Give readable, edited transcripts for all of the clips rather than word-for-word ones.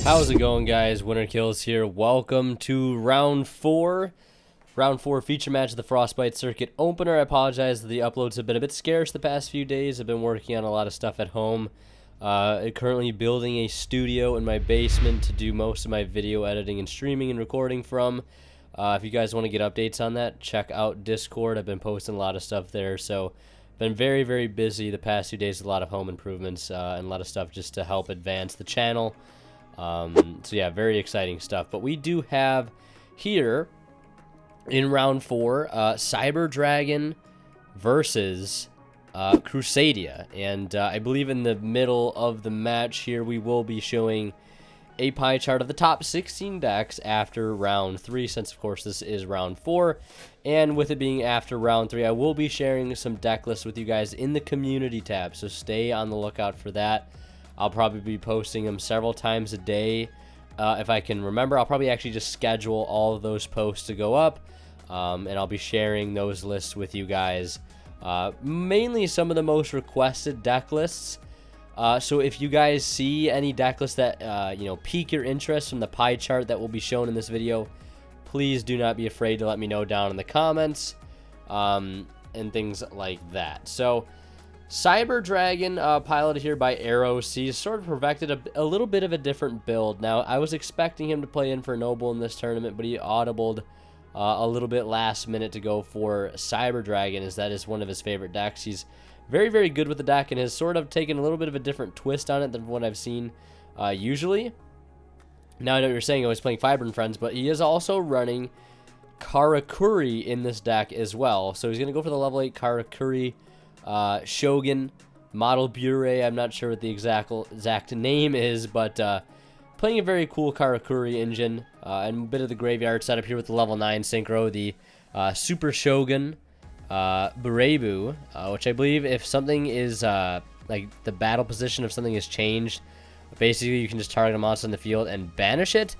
How's it going, guys? Winner Kills here. Welcome to round 4. Round 4 feature match of the Frostbite circuit opener. I apologize that the uploads have been a bit scarce the past few days. I've been working on a lot of stuff at home. Currently building a studio in my basement to do most of my video editing and streaming and recording from. If you guys want to get updates on that, check out Discord. I've been posting a lot of stuff there. So, been very, very busy the past few days with a lot of home improvements and a lot of stuff just to help advance the channel. So yeah, very exciting stuff. But we do have here in round 4 Cyber Dragon versus Crusadia, and I believe in the middle of the match here we will be showing a pie chart of the top 16 decks after round 3, since of course this is round 4, and with it being after round 3 I will be sharing some deck lists with you guys in the community tab, so stay on the lookout for that. I'll probably be posting them several times a day. If I can remember, I'll probably actually just schedule all of those posts to go up. And I'll be sharing those lists with you guys. Mainly some of the most requested deck lists. So if you guys see any deck lists that pique your interest from the pie chart that will be shown in this video, please do not be afraid to let me know down in the comments. And things like that. So Cyber Dragon, piloted here by Arrows, he's sort of perfected a little bit of a different build. Now, I was expecting him to play in for Noble in this tournament, but he audibled a little bit last minute to go for Cyber Dragon, as that is one of his favorite decks. He's very, very good with the deck and has sort of taken a little bit of a different twist on it than what I've seen usually. Now, I know you're saying I was playing Fiber and Friends, but he is also running Karakuri in this deck as well. So he's going to go for the level 8 Karakuri Shogun model Bure. I'm not sure what the exact name is, but playing a very cool Karakuri engine and a bit of the graveyard setup here with the level 9 synchro, the Super Shogun Burebu, which I believe if something is like the battle position of something is changed, basically you can just target a monster in the field and banish it.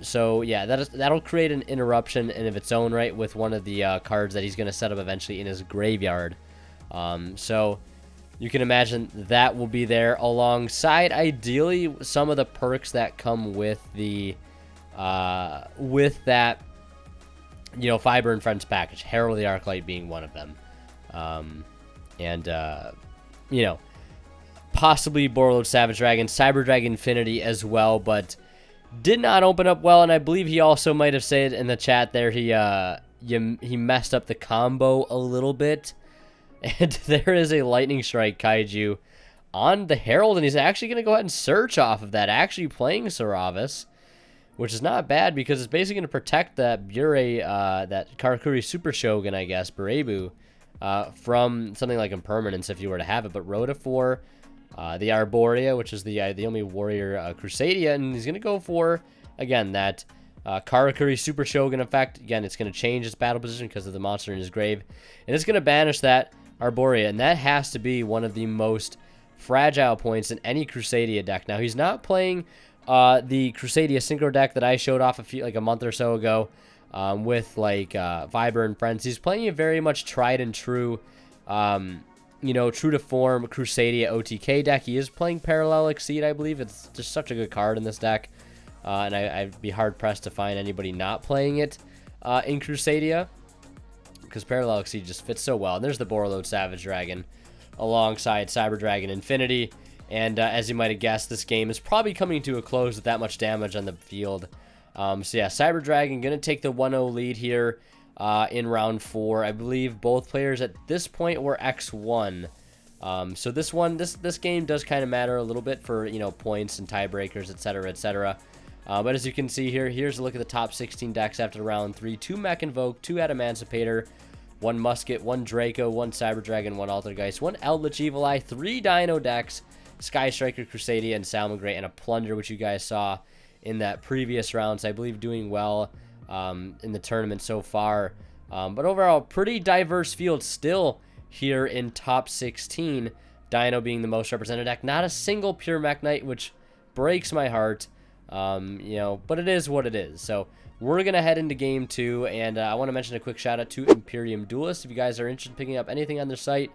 So yeah, that'll create an interruption in of its own right with one of the cards that he's going to set up eventually in his graveyard. So you can imagine that will be there alongside ideally some of the perks that come with the with that Fiber and Friends package, Herald the Arclight being one of them, and possibly Borrowed Savage Dragon, Cyber Dragon Infinity as well, but did not open up well. And I believe he also might have said in the chat there he messed up the combo a little bit. And there is a Lightning Strike Kaiju on the Herald, and he's actually going to go ahead and search off of that, actually playing Saravis, which is not bad because it's basically going to protect that Bure, that Karakuri Super Shogun, I guess, Burebu, from something like Impermanence if you were to have it. But Rhoda for the Arborea, which is the only warrior Crusadia, and he's going to go for, again, that Karakuri Super Shogun effect. Again, it's going to change its battle position because of the monster in his grave, and it's going to banish that Arborea, and that has to be one of the most fragile points in any Crusadia deck. Now, he's not playing the Crusadia Synchro deck that I showed off a month or so ago with like Fiber and Friends. He's playing a very much tried and true, true to form Crusadia OTK deck. He is playing Parallel Exceed, I believe. It's just such a good card in this deck, and I'd be hard pressed to find anybody not playing it in Crusadia, because Parallel Exceed just fits so well. And there's the Borrowed Savage Dragon alongside Cyber Dragon Infinity. And as you might have guessed, this game is probably coming to a close with that much damage on the field. So yeah, Cyber Dragon going to take the 1-0 lead here in round 4. I believe both players at this point were X1. So this game does kind of matter a little bit for, points and tiebreakers, etc., etc. But as you can see here, here's a look at the top 16 decks after round 3. 2 Mech Invoke, 2 Adamantipator, 1 Musket, 1 Draco, 1 Cyber Dragon, 1 Altergeist, 1 Eldritch Evil Eye, 3 Dino decks, Sky Striker, Crusadia, and Salamangreat, and a Plunder, which you guys saw in that previous rounds. I believe doing well in the tournament so far. But overall, pretty diverse field still here in top 16. Dino being the most represented deck. Not a single pure Mech Knight, which breaks my heart. But it is what it is. So we're going to head into game 2, and I want to mention a quick shout out to Imperium Duelist. If you guys are interested in picking up anything on their site,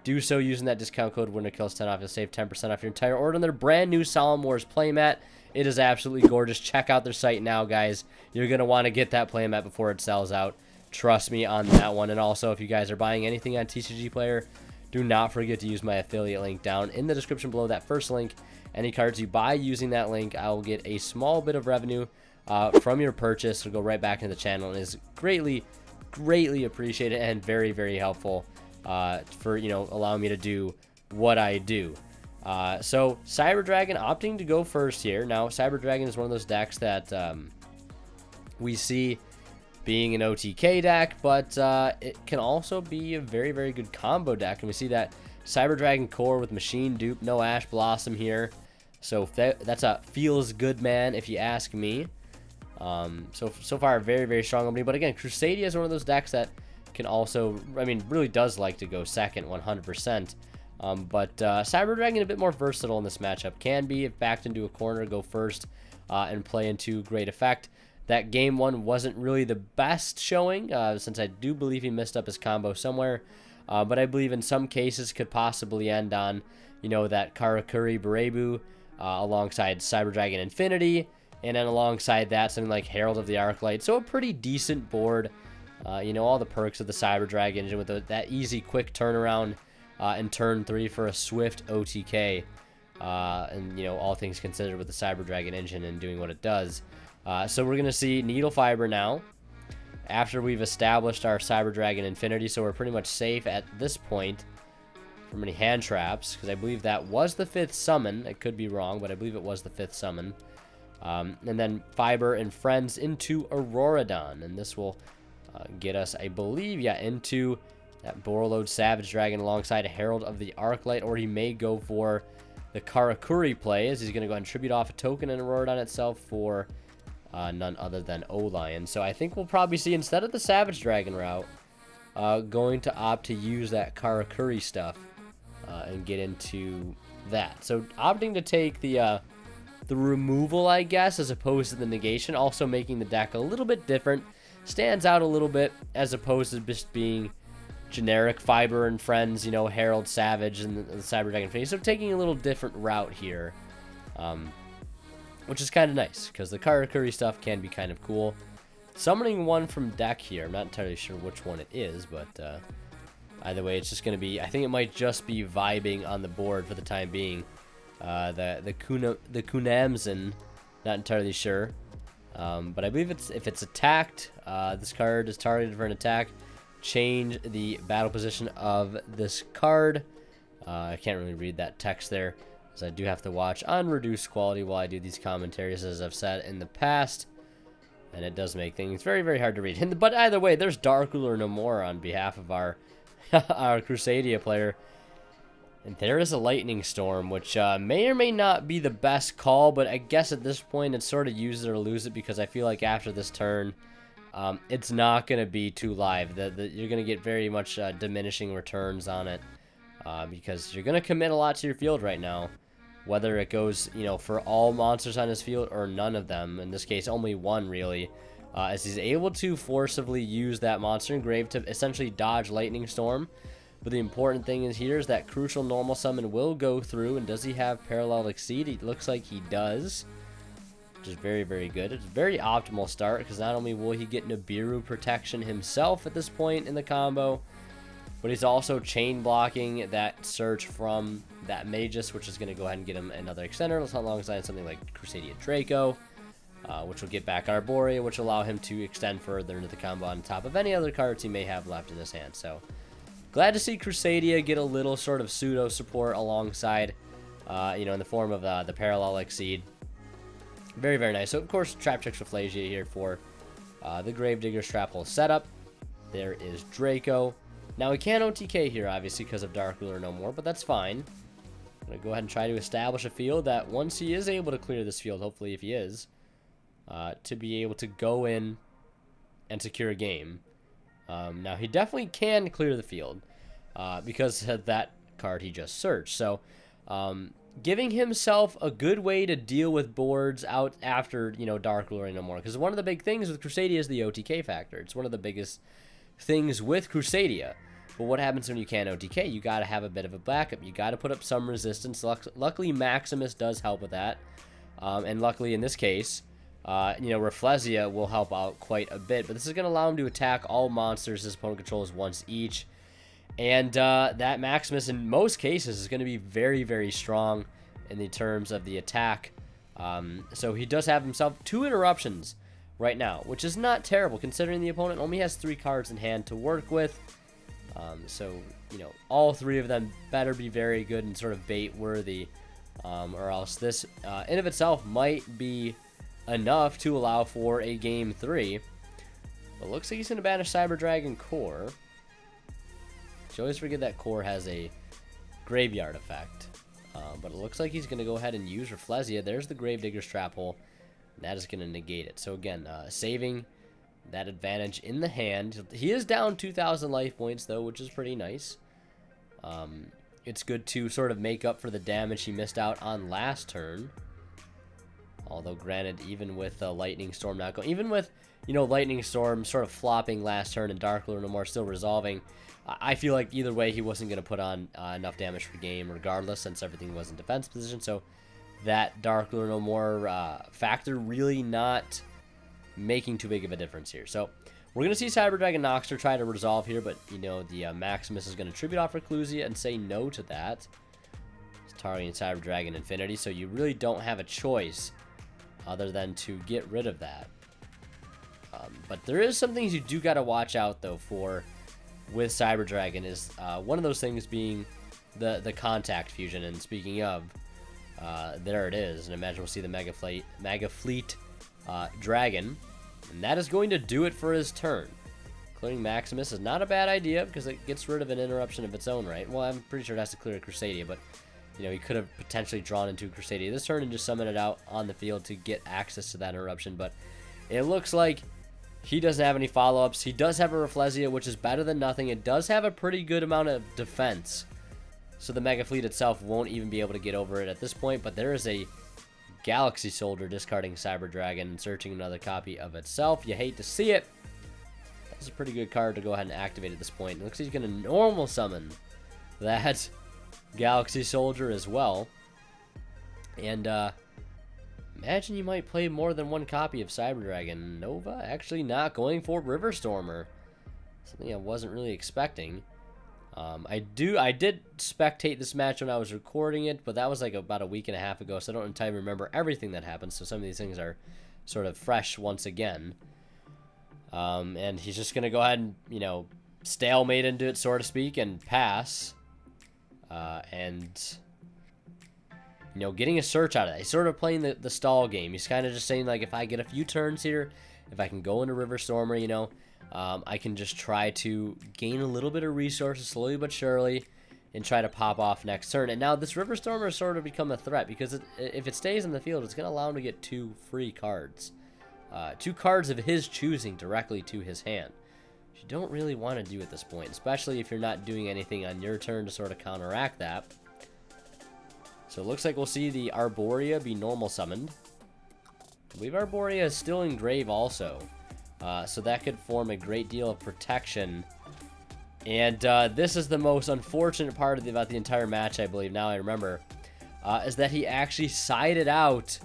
do so using that discount code WinnerKills10 off. You'll save 10% off your entire order on their brand new Solemn Wars playmat. It is absolutely gorgeous. Check out their site now, guys. You're going to want to get that playmat before it sells out. Trust me on that one. And also, if you guys are buying anything on TCG Player, do not forget to use my affiliate link down in the description below. That first link. Any cards you buy using that link, I will get a small bit of revenue from your purchase. It'll go right back into the channel and is greatly appreciated and very, very helpful for, you know, allowing me to do what I do. So Cyber Dragon opting to go first here. Now, Cyber Dragon is one of those decks that we see being an OTK deck, but it can also be a very, very good combo deck. And we see that Cyber Dragon core with Machine Dupe, no Ash Blossom here. So that's a feels good, man, if you ask me. So far, very, very strong opening. But again, Crusadia is one of those decks that can also, I mean, really does like to go second 100%. But Cyber Dragon a bit more versatile in this matchup. Can be, if backed into a corner, go first and play into great effect. That game one wasn't really the best showing, since I do believe he messed up his combo somewhere. But I believe in some cases could possibly end on, you know, that Karakuri Berebu alongside Cyber Dragon Infinity. And then alongside that, something like Herald of the Arclight. So a pretty decent board. You know, all the perks of the Cyber Dragon engine with that easy, quick turnaround in turn 3 for a swift OTK. And, you know, all things considered with the Cyber Dragon engine and doing what it does. So we're going to see Needle Fiber now after we've established our Cyber Dragon Infinity. So we're pretty much safe at this point from any hand traps, because I believe that was the 5th summon. I could be wrong, but I believe it was the 5th summon. And then Fiber and Friends into Auroradon. And this will get us, I believe, yeah, into that Borreload Savage Dragon alongside Herald of the Arclight. Or he may go for the Karakuri play, as he's going to go ahead and tribute off a token in Auroradon itself for none other than O-Lion. So I think we'll probably see, instead of the Savage Dragon route, going to opt to use that Karakuri stuff and get into that. So opting to take the removal, I guess, as opposed to the negation, also making the deck a little bit different. Stands out a little bit as opposed to just being generic Fiber and Friends, you know, Herald, Savage, and the Cyber Dragon face. So taking a little different route here, which is kind of nice, because the Karakuri stuff can be kind of cool. Summoning one from deck here. I'm not entirely sure which one it is, but either way, it's just going to be, I think it might just be vibing on the board for the time being. The Kunamzen, not entirely sure. But I believe if it's attacked, this card is targeted for an attack. Change the battle position of this card. I can't really read that text there, as I do have to watch on reduced quality while I do these commentaries, as I've said in the past. And it does make things very, very hard to read. But either way, there's Dark Ruler No More on behalf of our our Crusadia player. And there is a Lightning Storm, which may or may not be the best call, but I guess at this point it's sort of use it or lose it, because I feel like after this turn, it's not going to be too live. You're going to get very much diminishing returns on it, because you're going to commit a lot to your field right now, whether it goes, you know, for all monsters on his field or none of them. In this case, only one, really, as he's able to forcibly use that monster engrave to essentially dodge Lightning Storm. But the important thing is here is that crucial normal summon will go through. And does he have Parallel Exceed? It looks like he does, which is very, very good. It's a very optimal start, because not only will he get Nibiru protection himself at this point in the combo, but he's also chain blocking that search from that Magus, which is going to go ahead and get him another extender alongside something like Crusadia Draco, which will get back Arborea, which will allow him to extend further into the combo on top of any other cards he may have left in his hand. So glad to see Crusadia get a little sort of pseudo support alongside, you know, in the form of the Parallel Exceed. Very, very nice. So, of course, Trap Checks Rafflesia here for the Gravedigger's Trap Hole setup. There is Draco. Now, we can't OTK here, obviously, because of Dark Ruler No More, but that's fine. I'm going to go ahead and try to establish a field that once he is able to clear this field, hopefully if he is, to be able to go in and secure a game. Now, he definitely can clear the field because of that card he just searched. So, giving himself a good way to deal with boards out after, you know, Dark Ruler No More. Because one of the big things with Crusadia is the OTK factor. It's one of the biggest things with Crusadia. But what happens when you can't OTK? You got to have a bit of a backup. You got to put up some resistance. Luckily, Maximus does help with that. And luckily in this case, Rafflesia will help out quite a bit. But this is going to allow him to attack all monsters his opponent controls once each. And that Maximus, in most cases, is going to be very, very strong in the terms of the attack. So he does have himself 2 interruptions right now, which is not terrible, considering the opponent only has 3 cards in hand to work with. So, all 3 of them better be very good and sort of bait-worthy, or else this, in of itself, might be enough to allow for a Game 3. But looks like he's going to banish Cyber Dragon Core. You always forget that Core has a graveyard effect. But it looks like he's going to go ahead and use Rafflesia. There's the Gravedigger's Trap Hole. That is going to negate it. So again, saving that advantage in the hand. He is down 2,000 life points, though, which is pretty nice. It's good to sort of make up for the damage he missed out on last turn. Although, granted, even with Lightning Storm not going... Even with, Lightning Storm sort of flopping last turn and Dark Lord No More still resolving... I feel like either way he wasn't going to put on enough damage for game regardless, since everything was in defense position. So that Dark Lord No More factor really not making too big of a difference here. So we're going to see Cyber Dragon Noxter try to resolve here, but the Maximus is going to tribute off Reclusia and say no to that. It's targeting Cyber Dragon Infinity, so you really don't have a choice other than to get rid of that. But there is some things you do got to watch out though for with Cyber Dragon, is one of those things being the contact fusion. And speaking of, there it is. And imagine we'll see the Mega Fleet Dragon, and that is going to do it for his turn. Clearing Maximus is not a bad idea because it gets rid of an interruption of its own right. Well, I'm pretty sure it has to clear a Crusadia, but he could have potentially drawn into Crusadia this turn and just summoned it out on the field to get access to that interruption. But it looks like he doesn't have any follow-ups. He does have a Rafflesia, which is better than nothing. It does have a pretty good amount of defense, so the Mega Fleet itself won't even be able to get over it at this point. But there is a Galaxy Soldier discarding Cyber Dragon and searching another copy of itself. You hate to see it. That's a pretty good card to go ahead and activate at this point. It looks like he's going to normal summon that Galaxy Soldier as well. And imagine you might play more than one copy of Cyber Dragon. Nova actually not going for River Stormer. Something I wasn't really expecting. I did spectate this match when I was recording it, but that was like about a week and a half ago, so I don't entirely remember everything that happened, so some of these things are sort of fresh once again. And he's just going to go ahead and, stalemate into it, so to speak, and pass. Getting a search out of it. He's sort of playing the stall game. He's kind of just saying, like, if I get a few turns here, if I can go into River Stormer, I can just try to gain a little bit of resources slowly but surely and try to pop off next turn. And now this River Stormer has sort of become a threat because if it stays in the field, it's going to allow him to get 2 free cards. 2 cards of his choosing directly to his hand. Which you don't really want to do at this point, especially if you're not doing anything on your turn to sort of counteract that. So it looks like we'll see the Arborea be normal summoned. I believe Arborea is still in grave also. So that could form a great deal of protection. And this is the most unfortunate part about the entire match, I believe, now I remember, is that he actually sided out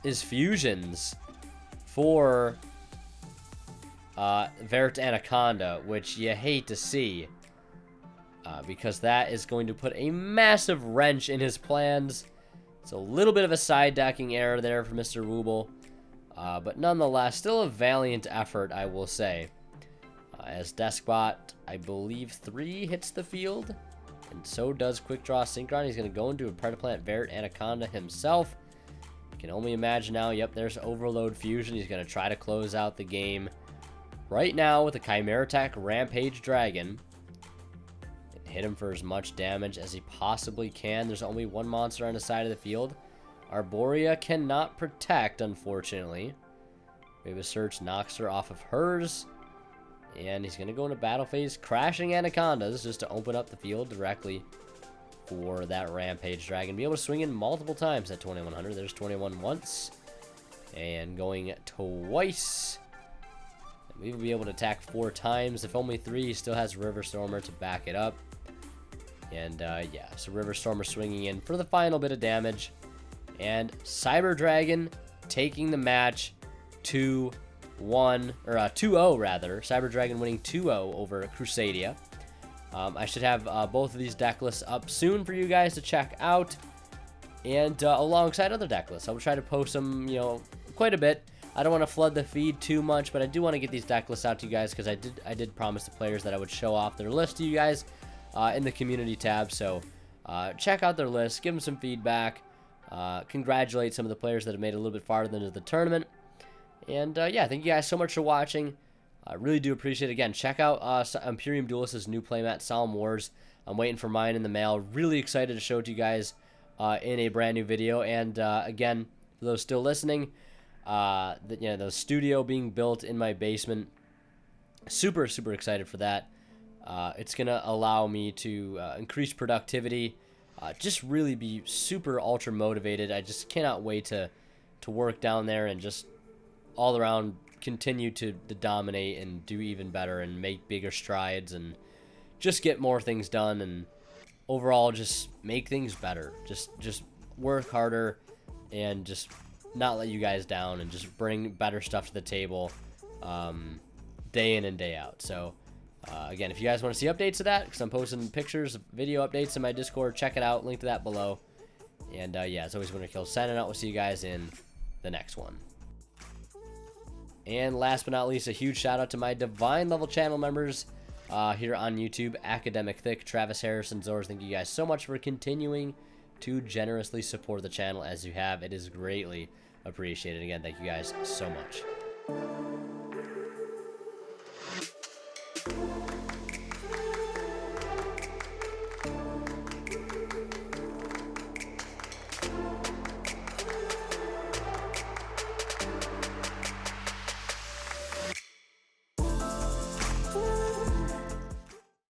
his fusions for Vert Anaconda, which you hate to see. Because that is going to put a massive wrench in his plans. It's a little bit of a side decking error there for Mr. Wooble. But nonetheless, still a valiant effort, I will say. As Deskbot, I believe 3 hits the field. And so does Quick Draw Synchron. He's going to go into a Predaplant Vert Anaconda himself. You can only imagine now, yep, there's Overload Fusion. He's going to try to close out the game right now with a Chimera Attack Rampage Dragon. Hit him for as much damage as he possibly can. There's only 1 monster on the side of the field. Arborea cannot protect, unfortunately. We have a Search Noxter off of hers. And he's going to go into battle phase, crashing Anacondas just to open up the field directly for that Rampage Dragon. Be able to swing in multiple times at 2100. There's 21 once. And going twice. And we will be able to attack 4 times. If only 3, he still has River Stormer to back it up. And yeah, so River Stormer swinging in for the final bit of damage. And Cyber Dragon taking the match 2-1, or 2-0 rather. Cyber Dragon winning 2-0 over Crusadia. I should have both of these deck lists up soon for you guys to check out. And alongside other deck lists, I will try to post them, you know, quite a bit. I don't want to flood the feed too much, but I do want to get these deck lists out to you guys because I did promise the players that I would show off their list to you guys in the community tab. So check out their list, give them some feedback, congratulate some of the players that have made it a little bit farther into the tournament. And yeah, thank you guys so much for watching. I really do appreciate it. Again, check out Imperium Duelist's new playmat, Solemn Wars. I'm waiting for mine in the mail. Really excited to show it to you guys in a brand new video. And again, for those still listening, the studio being built in my basement, super excited for that. It's gonna allow me to increase productivity, just really be super ultra motivated. I just cannot wait to work down there and just all around continue to dominate and do even better and make bigger strides and just get more things done and overall just make things better. Just work harder and just not let you guys down and just bring better stuff to the table day in and day out. So again, if you guys want to see updates of that, because I'm posting pictures, video updates in my Discord, check it out. Link to that below. And yeah, as always, Winter Kill signing out. We'll see you guys in the next one. And last but not least, a huge shout out to my Divine level channel members here on YouTube. Academic Thick, Travis Harrison, Zors. Thank you guys so much for continuing to generously support the channel as you have. It is greatly appreciated. Again, thank you guys so much.